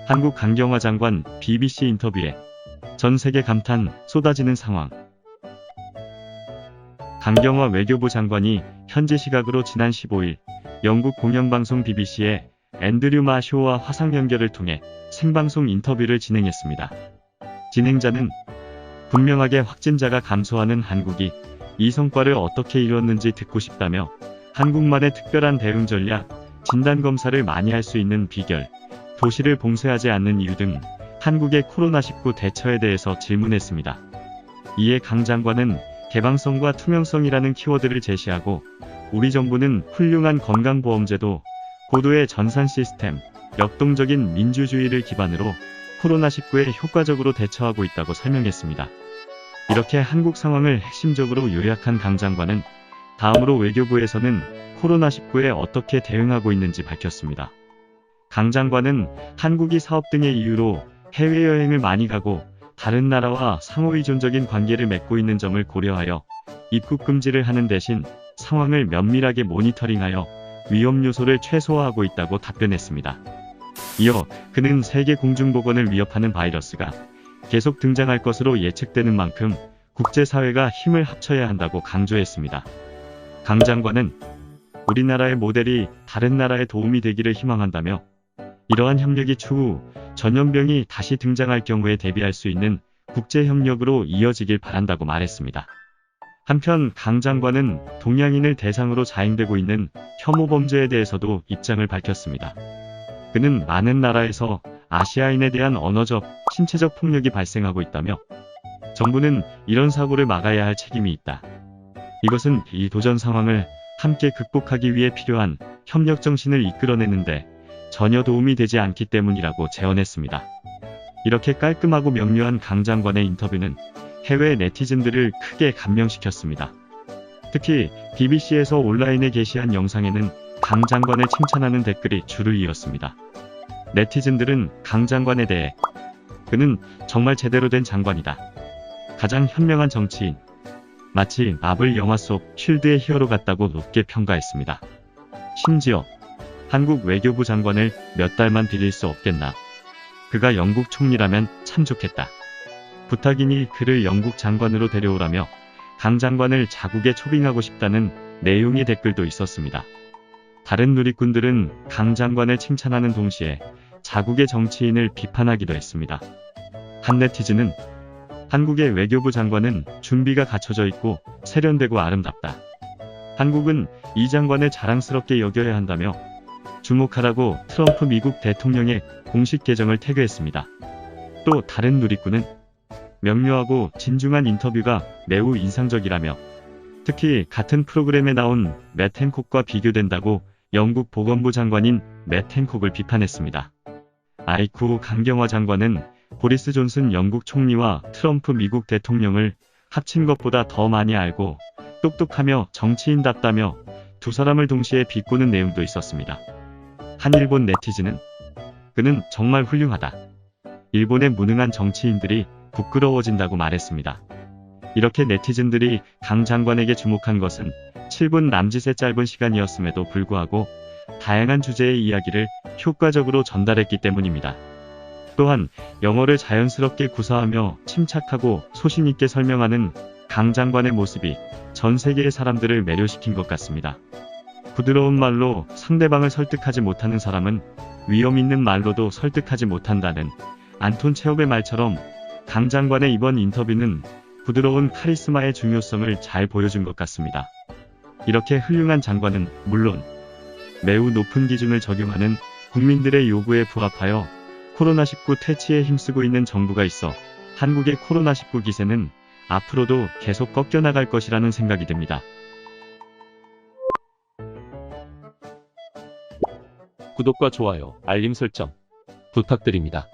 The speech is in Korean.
한국 강경화 장관 BBC 인터뷰에 전 세계 감탄 쏟아지는 상황. 강경화 외교부 장관이 현지 시각으로 지난 15일 영국 공영방송 BBC의 앤드류 마쇼와 화상 연결을 통해 생방송 인터뷰를 진행했습니다. 진행자는 분명하게 확진자가 감소하는 한국이 이 성과를 어떻게 이뤘는지 듣고 싶다며 한국만의 특별한 대응 전략, 진단검사를 많이 할 수 있는 비결, 도시를 봉쇄하지 않는 이유 등 한국의 코로나19 대처에 대해서 질문했습니다. 이에 강 장관은 개방성과 투명성이라는 키워드를 제시하고 우리 정부는 훌륭한 건강보험제도, 고도의 전산 시스템, 역동적인 민주주의를 기반으로 코로나19에 효과적으로 대처하고 있다고 설명했습니다. 이렇게 한국 상황을 핵심적으로 요약한 강 장관은 다음으로 외교부에서는 코로나19에 어떻게 대응하고 있는지 밝혔습니다. 강 장관은 한국이 사업 등의 이유로 해외여행을 많이 가고 다른 나라와 상호의존적인 관계를 맺고 있는 점을 고려하여 입국 금지를 하는 대신 상황을 면밀하게 모니터링하여 위험 요소를 최소화하고 있다고 답변했습니다. 이어 그는 세계 공중보건을 위협하는 바이러스가 계속 등장할 것으로 예측되는 만큼 국제사회가 힘을 합쳐야 한다고 강조했습니다. 강 장관은 우리나라의 모델이 다른 나라에 도움이 되기를 희망한다며 이러한 협력이 추후 전염병이 다시 등장할 경우에 대비할 수 있는 국제협력으로 이어지길 바란다고 말했습니다. 한편 강 장관은 동양인을 대상으로 자행되고 있는 혐오 범죄에 대해서도 입장을 밝혔습니다. 그는 많은 나라에서 아시아인에 대한 언어적, 신체적 폭력이 발생하고 있다며 정부는 이런 사고를 막아야 할 책임이 있다. 이것은 이 도전 상황을 함께 극복하기 위해 필요한 협력 정신을 이끌어내는데 전혀 도움이 되지 않기 때문이라고 재언했습니다. 이렇게 깔끔하고 명료한 강 장관의 인터뷰는 해외 네티즌들을 크게 감명시켰습니다. 특히 BBC에서 온라인에 게시한 영상에는 강 장관을 칭찬하는 댓글이 줄을 이었습니다. 네티즌들은 강 장관에 대해 그는 정말 제대로 된 장관이다. 가장 현명한 정치인. 마치 마블 영화 속 쉴드의 히어로 같다고 높게 평가했습니다. 심지어 한국 외교부 장관을 몇 달만 빌릴 수 없겠나. 그가 영국 총리라면 참 좋겠다. 부탁이니 그를 영국 장관으로 데려오라며 강 장관을 자국에 초빙하고 싶다는 내용의 댓글도 있었습니다. 다른 누리꾼들은 강 장관을 칭찬하는 동시에 자국의 정치인을 비판하기도 했습니다. 한 네티즌은 한국의 외교부 장관은 준비가 갖춰져 있고 세련되고 아름답다. 한국은 이 장관을 자랑스럽게 여겨야 한다며 주목하라고 트럼프 미국 대통령의 공식 계정을 태그했습니다. 또 다른 누리꾼은 명료하고 진중한 인터뷰가 매우 인상적이라며 특히 같은 프로그램에 나온 맷 행콕과 비교된다고 영국 보건부 장관인 맷 행콕을 비판했습니다. 아이쿠 강경화 장관은 보리스 존슨 영국 총리와 트럼프 미국 대통령을 합친 것보다 더 많이 알고 똑똑하며 정치인답다며 두 사람을 동시에 비꼬는 내용도 있었습니다. 한 일본 네티즌은 그는 정말 훌륭하다. 일본의 무능한 정치인들이 부끄러워진다고 말했습니다. 이렇게 네티즌들이 강 장관에게 주목한 것은 7분 남짓의 짧은 시간이었음에도 불구하고 다양한 주제의 이야기를 효과적으로 전달했기 때문입니다. 또한 영어를 자연스럽게 구사하며 침착하고 소신 있게 설명하는 강 장관의 모습이 전 세계의 사람들을 매료시킨 것 같습니다. 부드러운 말로 상대방을 설득하지 못하는 사람은 위험 있는 말로도 설득하지 못한다는 안톤 체홉의 말처럼 강 장관의 이번 인터뷰는 부드러운 카리스마의 중요성을 잘 보여준 것 같습니다. 이렇게 훌륭한 장관은 물론 매우 높은 기준을 적용하는 국민들의 요구에 부합하여 코로나19 퇴치에 힘쓰고 있는 정부가 있어 한국의 코로나19 기세는 앞으로도 계속 꺾여나갈 것이라는 생각이 듭니다. 구독과 좋아요, 알림 설정 부탁드립니다.